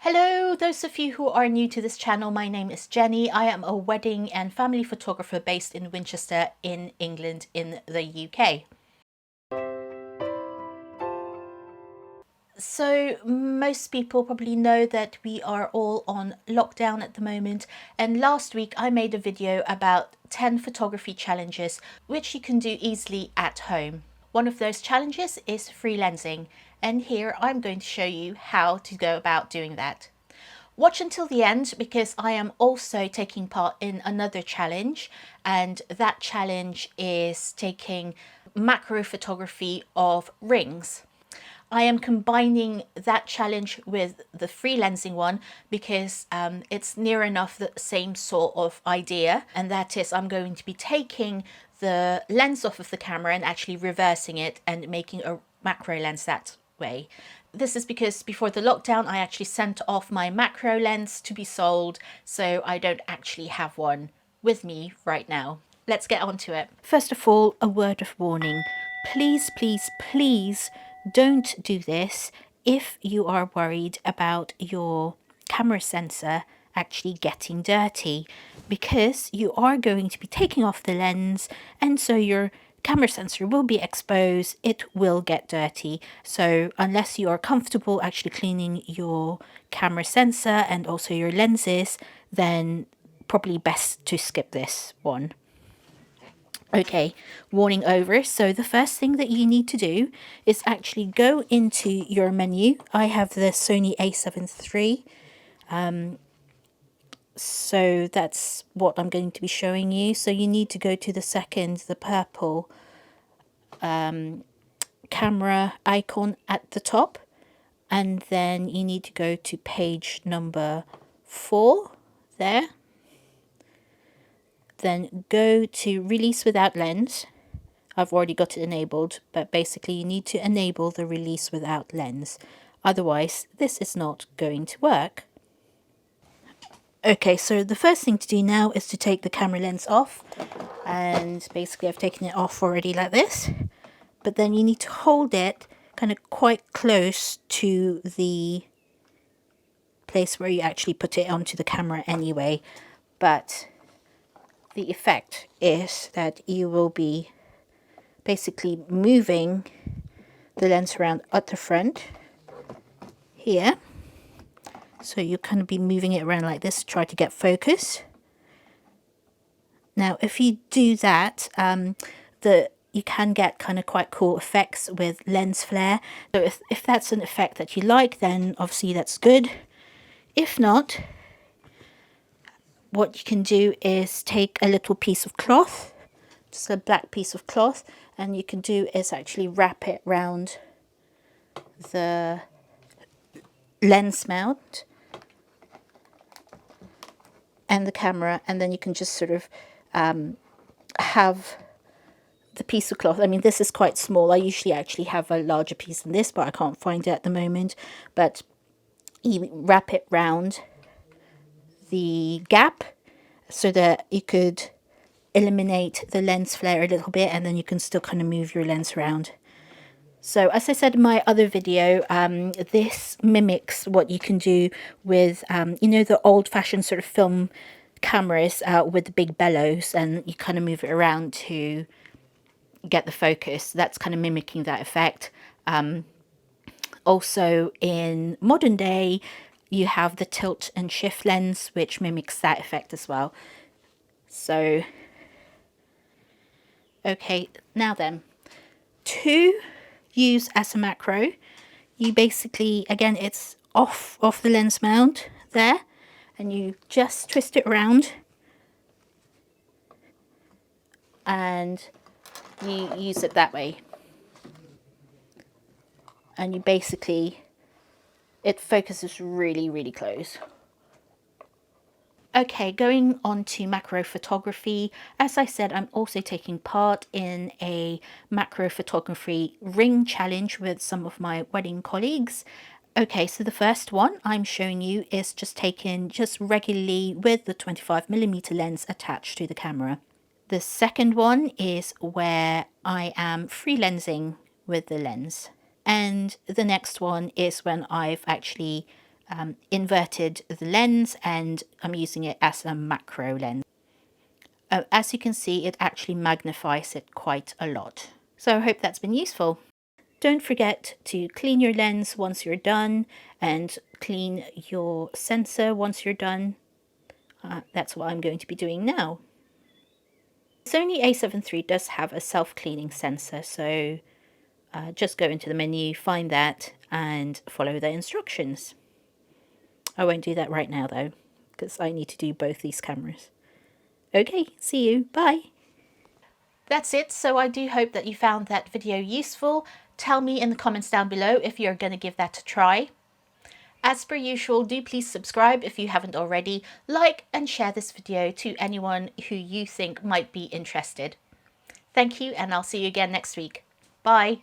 Hello, those of you who are new to this channel, my name is Jenny. I am a wedding and family photographer based in Winchester in England in the UK. So most people probably know that we are all on lockdown at the moment, and last week I made a video about 10 photography challenges which you can do easily at home. One of those challenges is freelancing, and here I'm going to show you how to go about doing that. Watch until the end because I am also taking part in another challenge, and that challenge is taking macro photography of rings. I am combining that challenge with the freelancing one because it's near enough the same sort of idea, and that is I'm going to be taking the lens off of the camera and actually reversing it and making a macro lens that way. This is because before the lockdown I actually sent off my macro lens to be sold, so I don't actually have one with me right now. Let's get on to it. First of all, a word of warning. Please, please, please don't do this if you are worried about your camera sensor actually getting dirty, because you are going to be taking off the lens, and so your camera sensor will be exposed, it will get dirty. So unless you are comfortable actually cleaning your camera sensor and also your lenses, then probably best to skip this one. Okay, warning over. So the first thing that you need to do is actually go into your menu. I have the Sony a7 III. So that's what I'm going to be showing you. So you need to go to the purple camera icon at the top, and then you need to go to page number 4 there. Then go to release without lens. I've already got it enabled, but basically you need to enable the release without lens. Otherwise, this is not going to work. Okay, so the first thing to do now is to take the camera lens off, and basically I've taken it off already like this, but then you need to hold it kind of quite close to the place where you actually put it onto the camera anyway. But the effect is that you will be basically moving the lens around at the front here. So you kind of be moving it around like this to try to get focus. Now, if you do that, you can get kind of quite cool effects with lens flare. So if that's an effect that you like, then obviously that's good. If not, what you can do is take a little piece of cloth, just a black piece of cloth, and you can do is actually wrap it around the lens mount and the camera, and then you can just sort of have the piece of cloth. I mean, this is quite small. I usually actually have a larger piece than this, but I can't find it at the moment. But you wrap it round the gap so that you could eliminate the lens flare a little bit, and then you can still kind of move your lens around. So as I said in my other video, this mimics what you can do with, you know, the old-fashioned sort of film cameras with the big bellows, and you kind of move it around to get the focus. That's kind of mimicking that effect. Also in modern day, you have the tilt and shift lens, which mimics that effect as well. So, okay, now then, to use as a macro, you basically, again, it's off the lens mount there, and you just twist it around and you use it that way, and you basically, it focuses really close. Okay, going on to macro photography. As I said, I'm also taking part in a macro photography ring challenge with some of my wedding colleagues. Okay, so the first one I'm showing you is just taken just regularly with the 25mm lens attached to the camera. The second one is where I am freelancing with the lens. And the next one is when I've actually inverted the lens, and I'm using it as a macro lens. As you can see, it actually magnifies it quite a lot. So I hope that's been useful. Don't forget to clean your lens once you're done, and clean your sensor once you're done. That's what I'm going to be doing now. Sony a7 III does have a self-cleaning sensor, so just go into the menu, find that, and follow the instructions. I won't do that right now though, because I need to do both these cameras. Okay, see you, bye! That's it, so I do hope that you found that video useful. Tell me in the comments down below if you're going to give that a try. As per usual, do please subscribe if you haven't already, like and share this video to anyone who you think might be interested. Thank you, and I'll see you again next week. Bye!